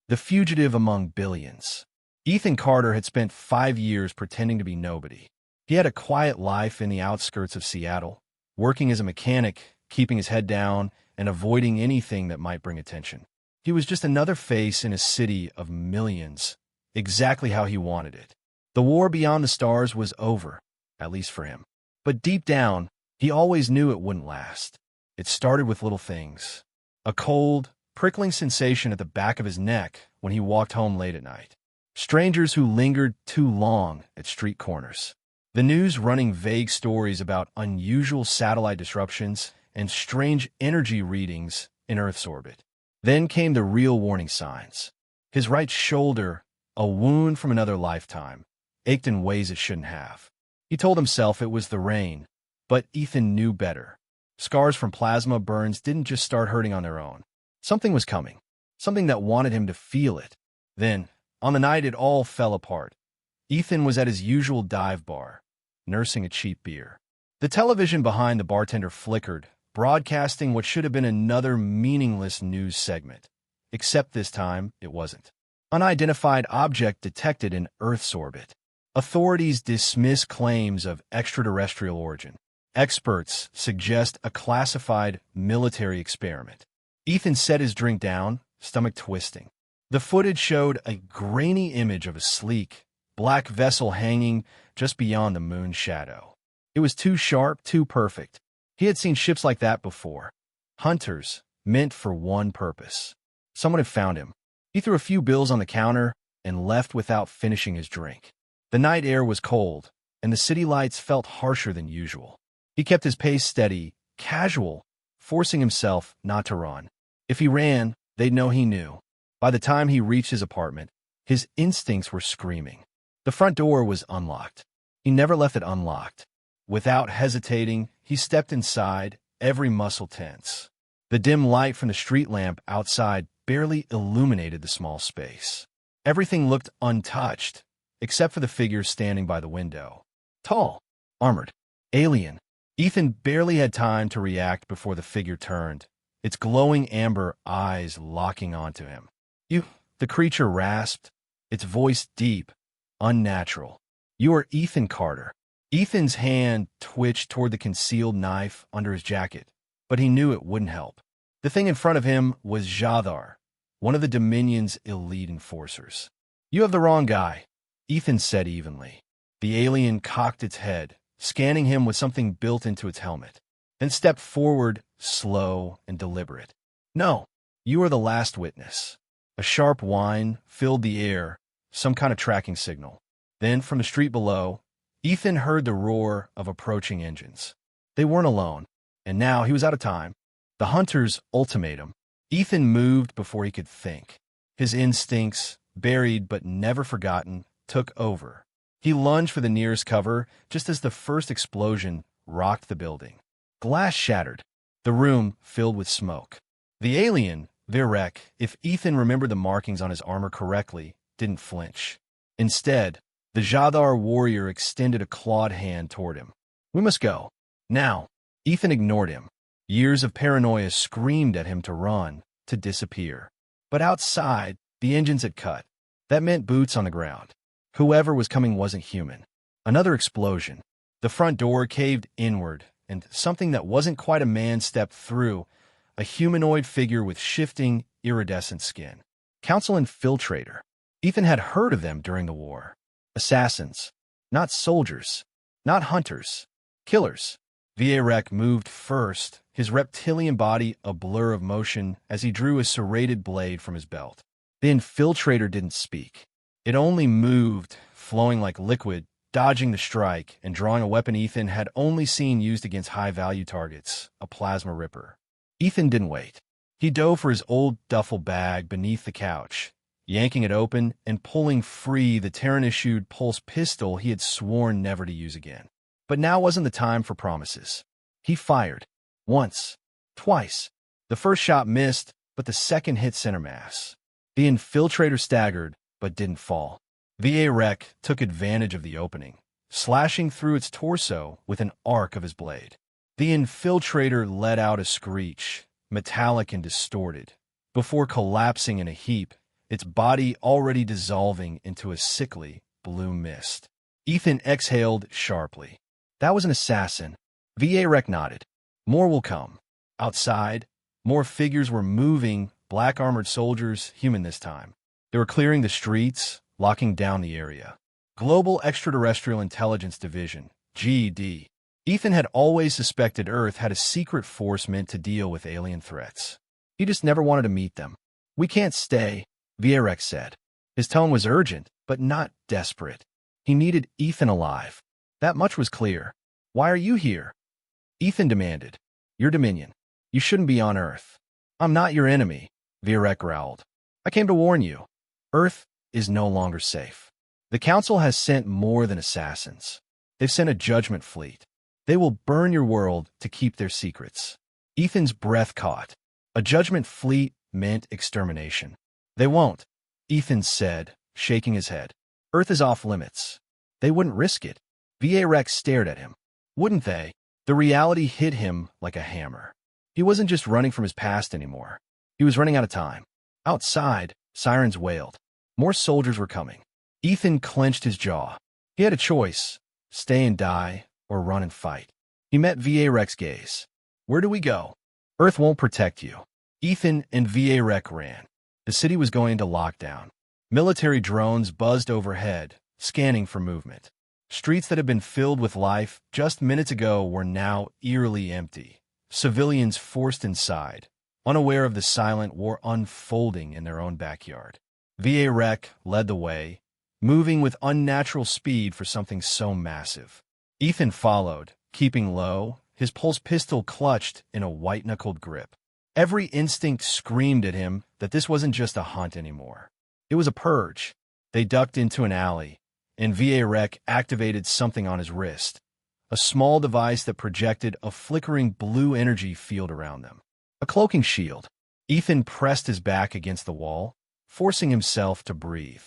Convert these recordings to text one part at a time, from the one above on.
The fugitive among billions. Ethan Carter had spent 5 years pretending to be nobody. He had a quiet life in the outskirts of Seattle, working as a mechanic, keeping his head down, and avoiding anything that might bring attention. He was just another face in a city of millions, exactly how he wanted it. The war beyond the stars was over, at least for him. But deep down, he always knew it wouldn't last. It started with little things. A cold, prickling sensation at the back of his neck when he walked home late at night. Strangers who lingered too long at street corners. The news running vague stories about unusual satellite disruptions and strange energy readings in Earth's orbit. Then came the real warning signs. His right shoulder, a wound from another lifetime, ached in ways it shouldn't have. He told himself it was the rain, but Ethan knew better. Scars from plasma burns didn't just start hurting on their own. Something was coming, something that wanted him to feel it. Then, on the night it all fell apart, Ethan was at his usual dive bar, nursing a cheap beer. The television behind the bartender flickered, broadcasting what should have been another meaningless news segment. Except this time, it wasn't. Unidentified object detected in Earth's orbit. Authorities dismiss claims of extraterrestrial origin. Experts suggest a classified military experiment. Ethan set his drink down, stomach twisting. The footage showed a grainy image of a sleek, black vessel hanging just beyond the moon's shadow. It was too sharp, too perfect. He had seen ships like that before. Hunters, meant for one purpose. Someone had found him. He threw a few bills on the counter and left without finishing his drink. The night air was cold, and the city lights felt harsher than usual. He kept his pace steady, casual, forcing himself not to run. If he ran, they'd know he knew. By the time he reached his apartment, his instincts were screaming. The front door was unlocked. He never left it unlocked. Without hesitating, he stepped inside, every muscle tense. The dim light from the street lamp outside barely illuminated the small space. Everything looked untouched, except for the figure standing by the window. Tall, armored, alien. Ethan barely had time to react before the figure turned, its glowing amber eyes locking onto him. "You," the creature rasped, its voice deep, unnatural. "You are Ethan Carter." Ethan's hand twitched toward the concealed knife under his jacket, but he knew it wouldn't help. The thing in front of him was Jadar, one of the Dominion's elite enforcers. "You have the wrong guy," Ethan said evenly. The alien cocked its head, scanning him with something built into its helmet, then stepped forward, slow and deliberate. "No, you are the last witness." A sharp whine filled the air, some kind of tracking signal. Then, from the street below, Ethan heard the roar of approaching engines. They weren't alone, and now he was out of time. The hunter's ultimatum. Ethan moved before he could think. His instincts, buried but never forgotten, took over. He lunged for the nearest cover just as the first explosion rocked the building. Glass shattered, the room filled with smoke. The alien, Virek, if Ethan remembered the markings on his armor correctly, didn't flinch. Instead, the Jadar warrior extended a clawed hand toward him. "We must go. Now." Ethan ignored him. Years of paranoia screamed at him to run, to disappear. But outside, the engines had cut. That meant boots on the ground. Whoever was coming wasn't human. Another explosion. The front door caved inward, and something that wasn't quite a man stepped through, a humanoid figure with shifting, iridescent skin. Council infiltrator. Ethan had heard of them during the war. Assassins. Not soldiers. Not hunters. Killers. Virek moved first, his reptilian body a blur of motion as he drew a serrated blade from his belt. The infiltrator didn't speak. It only moved, flowing like liquid, dodging the strike, and drawing a weapon Ethan had only seen used against high-value targets, a plasma ripper. Ethan didn't wait. He dove for his old duffel bag beneath the couch, yanking it open and pulling free the Terran-issued pulse pistol he had sworn never to use again. But now wasn't the time for promises. He fired. Once. Twice. The first shot missed, but the second hit center mass. The infiltrator staggered, but didn't fall. Virek took advantage of the opening, slashing through its torso with an arc of his blade. The infiltrator let out a screech, metallic and distorted, before collapsing in a heap its body already dissolving into a sickly blue mist. Ethan exhaled sharply. That was an assassin. Varek nodded. More will come. Outside, more figures were moving, black-armored soldiers, human this time. They were clearing the streets, locking down the area. Global Extraterrestrial Intelligence Division, GED. Ethan had always suspected Earth had a secret force meant to deal with alien threats. He just never wanted to meet them. We can't stay, Varek said. His tone was urgent, but not desperate. He needed Ethan alive. That much was clear. Why are you here? Ethan demanded. Your Dominion. You shouldn't be on Earth. I'm not your enemy, Varek growled. I came to warn you. Earth is no longer safe. The Council has sent more than assassins. They've sent a judgment fleet. They will burn your world to keep their secrets. Ethan's breath caught. A judgment fleet meant extermination. They won't, Ethan said, shaking his head. Earth is off limits. They wouldn't risk it. Varek stared at him. Wouldn't they? The reality hit him like a hammer. He wasn't just running from his past anymore. He was running out of time. Outside, sirens wailed. More soldiers were coming. Ethan clenched his jaw. He had a choice, stay and die, or run and fight. He met Varek's gaze. Where do we go? Earth won't protect you. Ethan and Varek ran. The city was going into lockdown. Military drones buzzed overhead, scanning for movement. Streets that had been filled with life just minutes ago were now eerily empty. Civilians forced inside, unaware of the silent war unfolding in their own backyard. Varek led the way, moving with unnatural speed for something so massive. Ethan followed, keeping low, his pulse pistol clutched in a white-knuckled grip. Every instinct screamed at him that this wasn't just a hunt anymore. It was a purge. They ducked into an alley, and Varek activated something on his wrist, a small device that projected a flickering blue energy field around them. A cloaking shield. Ethan pressed his back against the wall, forcing himself to breathe.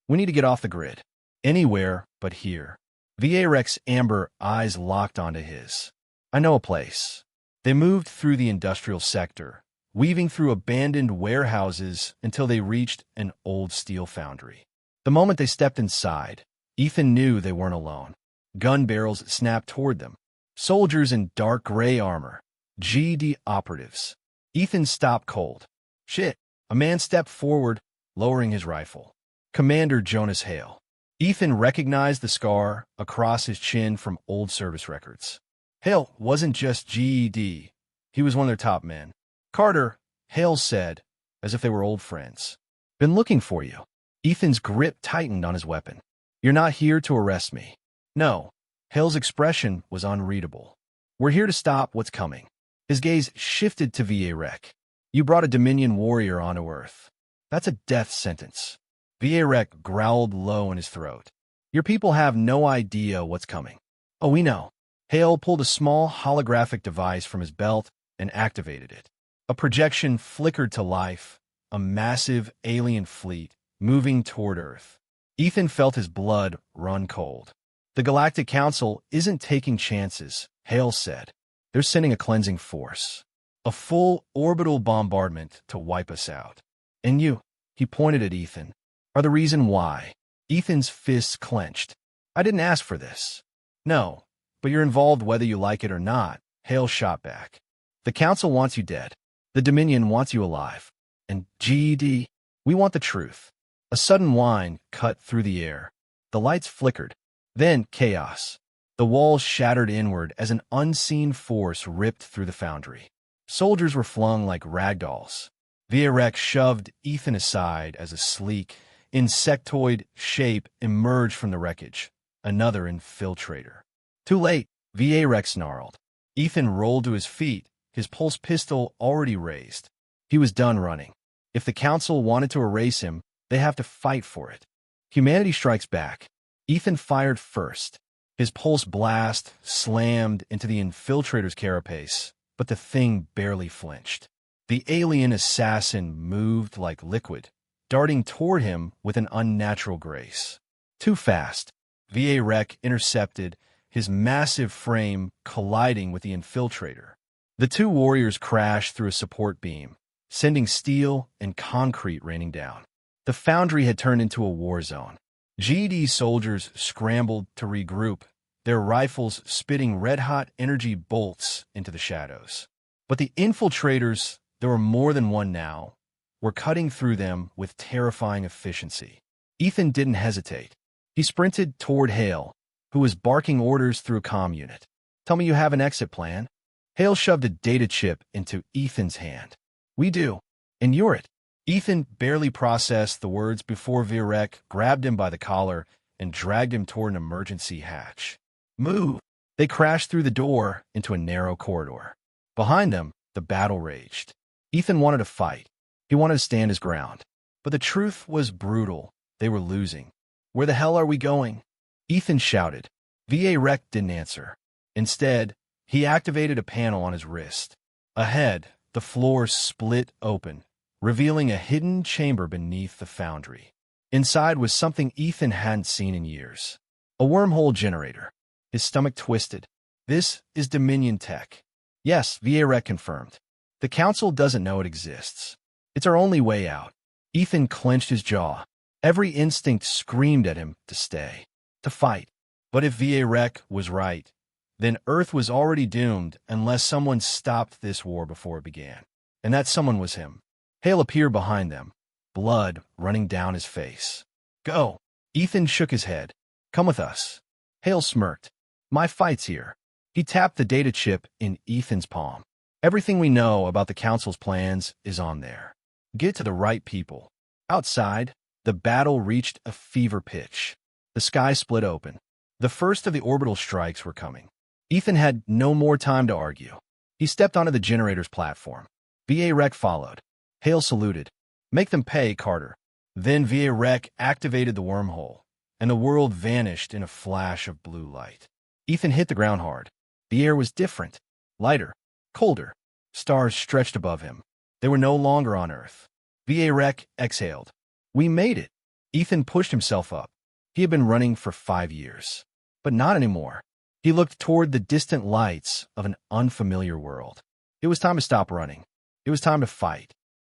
We need to get off the grid. Anywhere but here. Varek's amber eyes locked onto his. I know a place. They moved through the industrial sector, weaving through abandoned warehouses until they reached an old steel foundry. The moment they stepped inside, Ethan knew they weren't alone. Gun barrels snapped toward them. Soldiers in dark gray armor. GD operatives. Ethan stopped cold. Shit. A man stepped forward, lowering his rifle. Commander Jonas Hale. Ethan recognized the scar across his chin from old service records. Hale wasn't just GED. He was one of their top men. Carter, Hale said, as if they were old friends. Been looking for you. Ethan's grip tightened on his weapon. You're not here to arrest me. No. Hale's expression was unreadable. We're here to stop what's coming. His gaze shifted to Varek. You brought a Dominion warrior onto Earth. That's a death sentence. Varek growled low in his throat. Your people have no idea what's coming. Oh, we know. Hale pulled a small holographic device from his belt and activated it. A projection flickered to life, a massive alien fleet moving toward Earth. Ethan felt his blood run cold. The Galactic Council isn't taking chances, Hale said. They're sending a cleansing force. A full orbital bombardment to wipe us out. And you, he pointed at Ethan, are the reason why. Ethan's fists clenched. I didn't ask for this. No, but you're involved whether you like it or not, Hale shot back. The Council wants you dead. The Dominion wants you alive. And GED, we want the truth. A sudden whine cut through the air. The lights flickered. Then chaos. The walls shattered inward as an unseen force ripped through the foundry. Soldiers were flung like ragdolls. Varek shoved Ethan aside as a sleek, insectoid shape emerged from the wreckage. Another infiltrator. Too late, Varek snarled. Ethan rolled to his feet, his pulse pistol already raised. He was done running. If the Council wanted to erase him, they have to fight for it. Humanity strikes back. Ethan fired first. His pulse blast slammed into the infiltrator's carapace, but the thing barely flinched. The alien assassin moved like liquid, darting toward him with an unnatural grace. Too fast. Varek intercepted, his massive frame colliding with the infiltrator. The two warriors crashed through a support beam, sending steel and concrete raining down. The The foundry had turned into a war zone. GD soldiers scrambled to regroup, their rifles spitting red-hot energy bolts into the shadows. But the infiltrators, there were more than one now, were cutting through them with terrifying efficiency. Ethan didn't hesitate. He sprinted toward Hale, who was barking orders through a comm unit. "Tell me you have an exit plan." Hale shoved a data chip into Ethan's hand. "We do. And you're it." Ethan barely processed the words before Virek grabbed him by the collar and dragged him toward an emergency hatch. "Move!" They crashed through the door into a narrow corridor. Behind them, the battle raged. Ethan wanted to fight. He wanted to stand his ground. But the truth was brutal. They were losing. "Where the hell are we going?" Ethan shouted. Virek didn't answer. Instead, he activated a panel on his wrist. Ahead, the floor split open, revealing a hidden chamber beneath the foundry. Inside was something Ethan hadn't seen in years. A wormhole generator. His stomach twisted. "This is Dominion tech." "Yes," Virek confirmed. "The Council doesn't know it exists. It's our only way out." Ethan clenched his jaw. Every instinct screamed at him to stay, to fight. But if Virek was right, then Earth was already doomed unless someone stopped this war before it began. And that someone was him. Hale appeared behind them, blood running down his face. "Go!" Ethan shook his head. "Come with us." Hale smirked. "My fight's here." He tapped the data chip in Ethan's palm. "Everything we know about the Council's plans is on there. Get to the right people." Outside, the battle reached a fever pitch. The sky split open. The first of the orbital strikes were coming. Ethan had no more time to argue. He stepped onto the generator's platform. Virek followed. Hale saluted. "Make them pay, Carter." Then Virek activated the wormhole, and the world vanished in a flash of blue light. Ethan hit the ground hard. The air was different, lighter, colder. Stars stretched above him. They were no longer on Earth. Virek exhaled. "We made it." Ethan pushed himself up. He had been running for 5 years. But not anymore. He looked toward the distant lights of an unfamiliar world. It was time to stop running. It was time to fight.